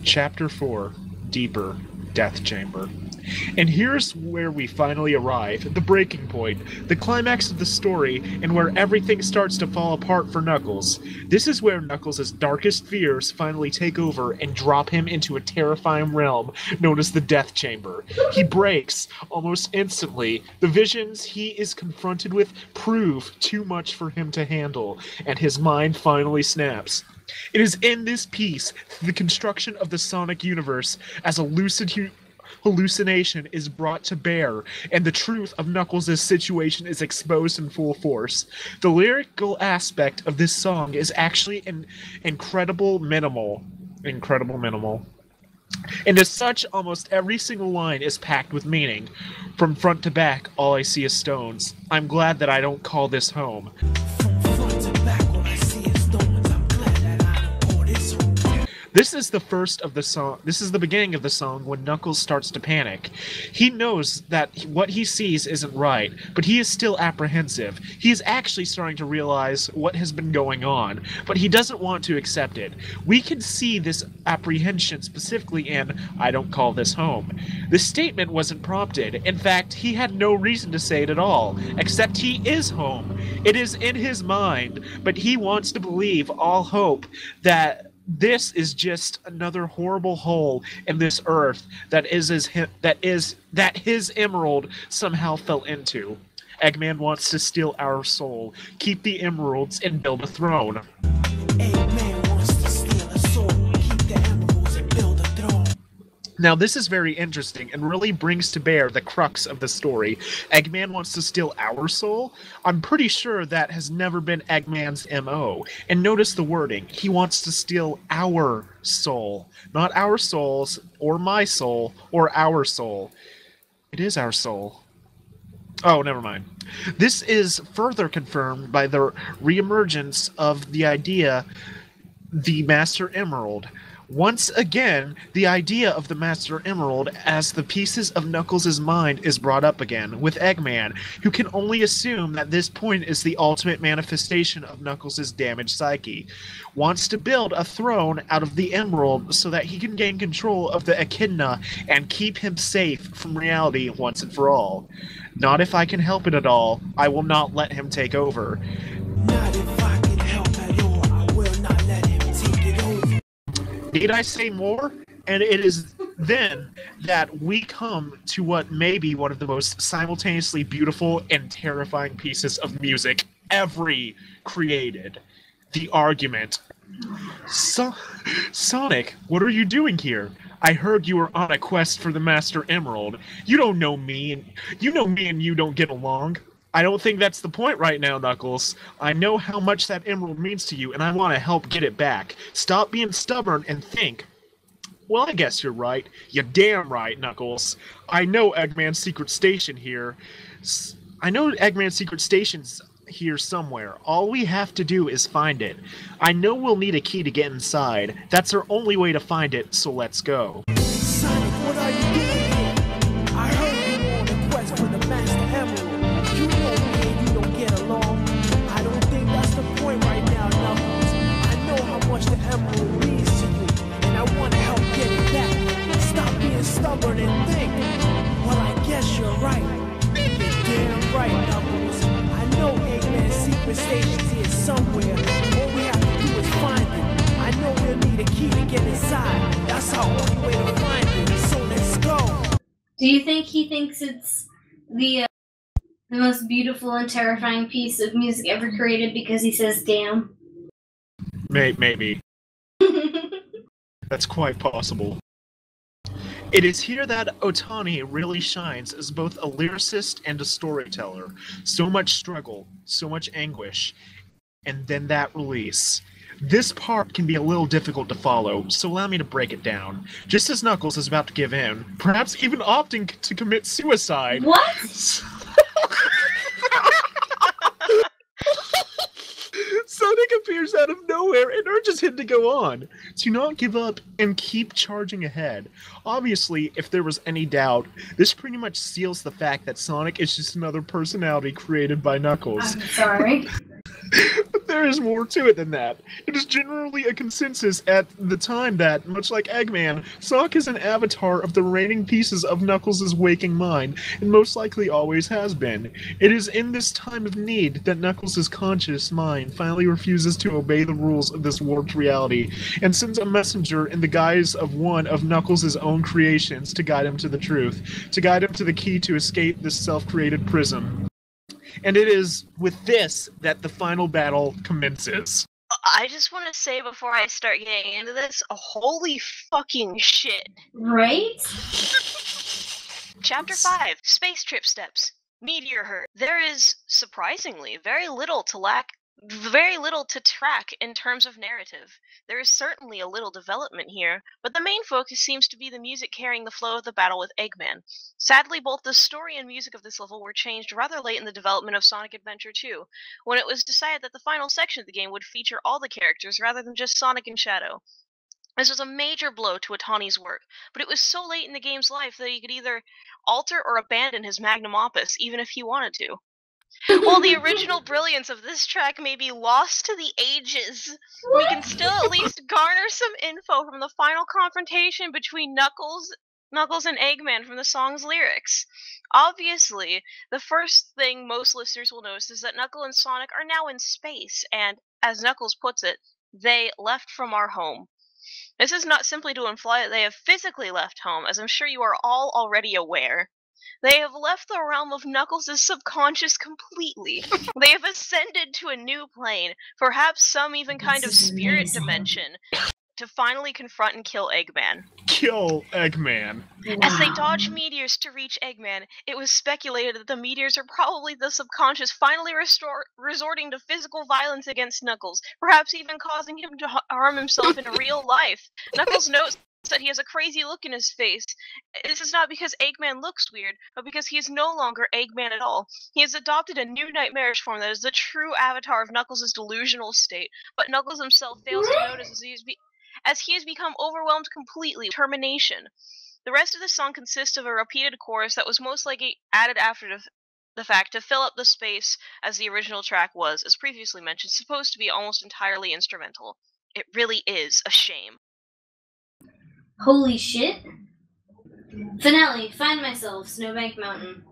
Chapter 4, Deeper, Death Chamber. And here's where we finally arrive, the breaking point, the climax of the story, and where everything starts to fall apart for Knuckles. This is where Knuckles' darkest fears finally take over and drop him into a terrifying realm known as the Death Chamber. He breaks almost instantly. The visions he is confronted with prove too much for him to handle, and his mind finally snaps. It is in this piece, the construction of the Sonic universe as a lucid hallucination is brought to bear, and the truth of Knuckles' situation is exposed in full force. The lyrical aspect of this song is actually an incredible minimal. And as such, almost every single line is packed with meaning. From front to back, all I see is stones. I'm glad that I don't call this home. This is the first of the song. This is the beginning of the song when Knuckles starts to panic. He knows that what he sees isn't right, but he is still apprehensive. He is actually starting to realize what has been going on, but he doesn't want to accept it. We can see this apprehension specifically in I Don't Call This Home. The statement wasn't prompted. In fact, he had no reason to say it at all, except he is home. It is in his mind, but he wants to believe all hope that this is just another horrible hole in this earth that his emerald somehow fell into. Eggman wants to steal our soul, keep the emeralds, and build a throne. Eggman wants to steal a soul, keep the emeralds, and build a throne. Now this is very interesting and really brings to bear the crux of the story. Eggman wants to steal our soul? I'm pretty sure that has never been Eggman's MO. And notice the wording. He wants to steal our soul. Not our souls, or my soul, or our soul. It is our soul. Oh, never mind. This is further confirmed by the reemergence of the idea, the Master Emerald. Once again, the idea of the Master Emerald as the pieces of Knuckles' mind is brought up again, with Eggman, who can only assume that this point is the ultimate manifestation of Knuckles' damaged psyche. Wants to build a throne out of the Emerald so that he can gain control of the Echidna and keep him safe from reality once and for all. Not if I can help it at all, I will not let him take over. Not if I can help at all, I will not let him take it over. Need I say more? And it is then that we come to what may be one of the most simultaneously beautiful and terrifying pieces of music ever created. The argument. Sonic, what are you doing here? I heard you were on a quest for the Master Emerald. You don't know me, and you don't get along. I don't think that's the point right now, Knuckles. I know how much that emerald means to you, and I want to help get it back. Stop being stubborn and think. Well, I guess you're right. You're damn right, Knuckles. I know Eggman's secret station here. Here somewhere. All we have to do is find it. I know we'll need a key to get inside. That's our only way to find it, so let's go. Sonic, what are you doing here? I heard you were on a quest for the Master Emerald. You know me and you don't get along. I don't think that's the point right now, Knuckles. I know how much the Emerald means to you, and I want to help get it back. Stop being stubborn and think. Well, I guess you're right. You're damn right, Knuckles. I know Eggman's secret station's here somewhere. All we have to do is find it. I know we'll need a key to get inside. That's our only way to find it. So let's go. Do you think he thinks it's the most beautiful and terrifying piece of music ever created because he says damn? Maybe. That's quite possible. It is here that Otani really shines as both a lyricist and a storyteller. So much struggle, so much anguish, and then that release. This part can be a little difficult to follow, so allow me to break it down. Just as Knuckles is about to give in, perhaps even opting to commit suicide. What? Sonic appears out of nowhere and urges him to go on, to not give up and keep charging ahead. Obviously, if there was any doubt, this pretty much seals the fact that Sonic is just another personality created by Knuckles. I'm sorry. There is more to it than that. It is generally a consensus at the time that, much like Eggman, Sonic is an avatar of the remaining pieces of Knuckles' waking mind, and most likely always has been. It is in this time of need that Knuckles' conscious mind finally refuses to obey the rules of this warped reality, and sends a messenger in the guise of one of Knuckles' own creations to guide him to the truth, to guide him to the key to escape this self-created prison. And it is with this that the final battle commences. I just want to say before I start getting into this, holy fucking shit. Right? Chapter 5, Space Trip Steps. Meteor Hurt. There is, surprisingly, very little to track in terms of narrative. There is certainly a little development here, but the main focus seems to be the music carrying the flow of the battle with Eggman. Sadly, both the story and music of this level were changed rather late in the development of Sonic Adventure 2, when it was decided that the final section of the game would feature all the characters rather than just Sonic and Shadow. This was a major blow to Otani's work, but it was so late in the game's life that he could either alter or abandon his magnum opus, even if he wanted to. While the original brilliance of this track may be lost to the ages, we can still at least garner some info from the final confrontation between Knuckles and Eggman from the song's lyrics. Obviously, the first thing most listeners will notice is that Knuckles and Sonic are now in space, and, as Knuckles puts it, they left from our home. This is not simply to imply that they have physically left home, as I'm sure you are all already aware. They have left the realm of Knuckles' subconscious completely. They have ascended to a new plane, perhaps some even kind of spirit dimension, to finally confront and kill Eggman. Kill Eggman. As they dodge meteors to reach Eggman, it was speculated that the meteors are probably the subconscious finally resorting to physical violence against Knuckles, perhaps even causing him to harm himself in real life. Knuckles notes that he has a crazy look in his face. This is not because Eggman looks weird, but because he is no longer Eggman at all. He has adopted a new nightmarish form that is the true avatar of Knuckles' delusional state, but Knuckles himself fails to notice as he has become overwhelmed completely with determination. The rest of the song consists of a repeated chorus that was most likely added after the fact to fill up the space, as the original track was, as previously mentioned, supposed to be almost entirely instrumental. It really is a shame. Holy shit. Finale, Find Myself, Snowbank Mountain.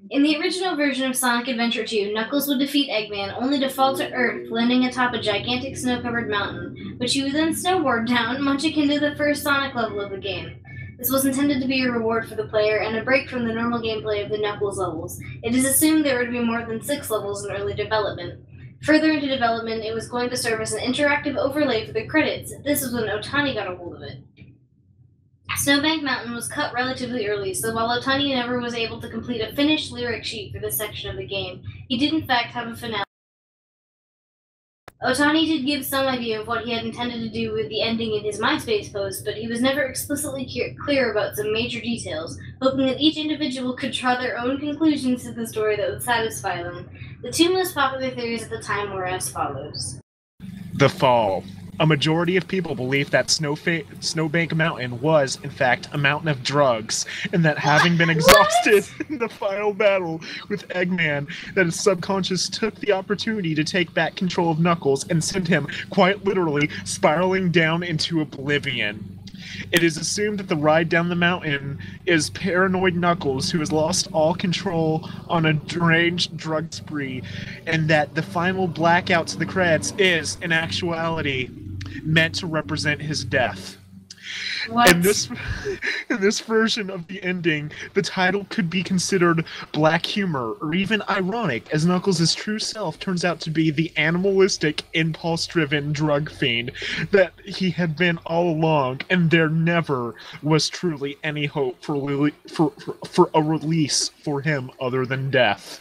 In the original version of Sonic Adventure 2, Knuckles would defeat Eggman only to fall to Earth, landing atop a gigantic snow-covered mountain, which he would then snowboard down, much akin to the first Sonic level of the game. This was intended to be a reward for the player and a break from the normal gameplay of the Knuckles levels. It is assumed there would be more than 6 levels in early development. Further into development, it was going to serve as an interactive overlay for the credits. This is when Otani got a hold of it. Snowbank Mountain was cut relatively early, so while Otani never was able to complete a finished lyric sheet for this section of the game, he did in fact have a finale. Otani did give some idea of what he had intended to do with the ending in his MySpace post, but he was never explicitly clear about some major details, hoping that each individual could draw their own conclusions to the story that would satisfy them. The two most popular theories at the time were as follows. The Fall. A majority of people believe that Snowbank Mountain was, in fact, a mountain of drugs, and that having been exhausted in the final battle with Eggman, that his subconscious took the opportunity to take back control of Knuckles and send him, quite literally, spiraling down into oblivion. It is assumed that the ride down the mountain is paranoid Knuckles, who has lost all control on a deranged drug spree, and that the final blackout to the credits is, in actuality, meant to represent his death. What? In this version of the ending, the title could be considered black humor or even ironic, as Knuckles' true self turns out to be the animalistic, impulse-driven drug fiend that he had been all along, and there never was truly any hope for a release for him other than death.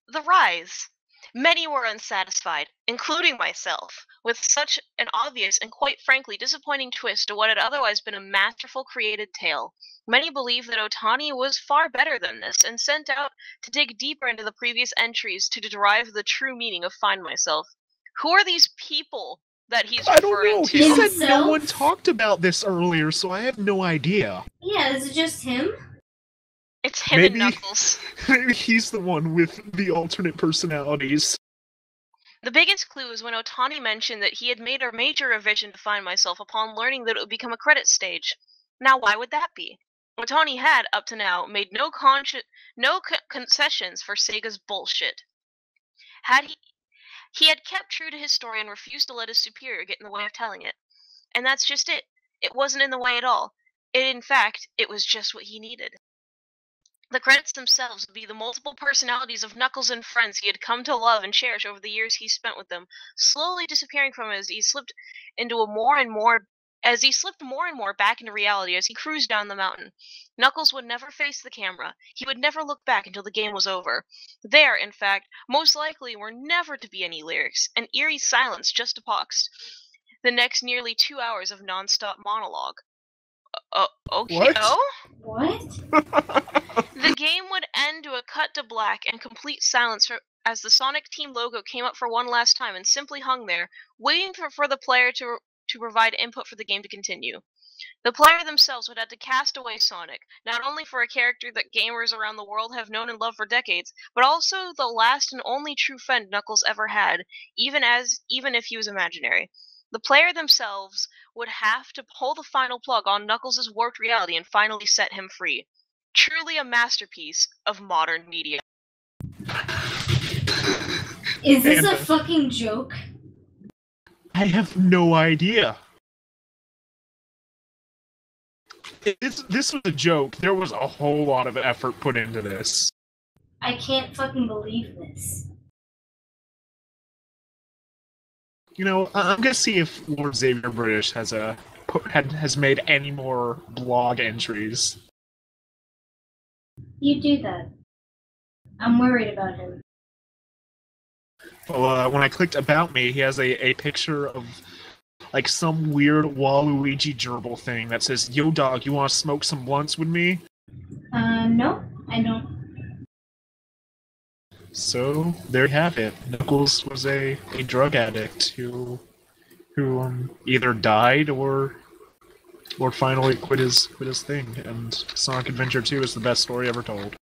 The Rise. Many were unsatisfied, including myself, with such an obvious and quite frankly disappointing twist to what had otherwise been a masterful created tale. Many believe that Otani was far better than this, and sent out to dig deeper into the previous entries to derive the true meaning of Find Myself. Who are these people that he's referring to? He said no one talked about this earlier, so I have no idea. Yeah, is it just him? It's him and Knuckles. Maybe he's the one with the alternate personalities. The biggest clue is when Otani mentioned that he had made a major revision to Find Myself upon learning that it would become a credit stage. Now, why would that be? Otani had, up to now, made no concessions for Sega's bullshit. He had kept true to his story and refused to let his superior get in the way of telling it. And that's just it. It wasn't in the way at all. In fact, it was just what he needed. The credits themselves would be the multiple personalities of Knuckles and friends he had come to love and cherish over the years he spent with them, slowly disappearing from him as he slipped more and more back into reality as he cruised down the mountain. Knuckles would never face the camera. He would never look back until the game was over. There, in fact, most likely were never to be any lyrics, an eerie silence just epoxed the next nearly 2 hours of non-stop monologue. Okay. What? Oh? What? The game would end to a cut to black and complete silence as the Sonic Team logo came up for one last time and simply hung there, waiting for the player to provide input for the game to continue. The player themselves would have to cast away Sonic, not only for a character that gamers around the world have known and loved for decades, but also the last and only true friend Knuckles ever had, even if he was imaginary. The player themselves would have to pull the final plug on Knuckles' warped reality and finally set him free. Truly a masterpiece of modern media. Is this a fucking joke? I have no idea. This was a joke. There was a whole lot of effort put into this. I can't fucking believe this. You know, I'm gonna see if Lord Xavier British has made any more blog entries. You do that. I'm worried about him. Well, when I clicked About Me, he has a picture of like some weird Waluigi gerbil thing that says, "Yo dog, you wanna smoke some blunts with me?" No, I don't. So, there you have it. Knuckles was a drug addict who either died or finally quit his thing, and Sonic Adventure 2 is the best story ever told.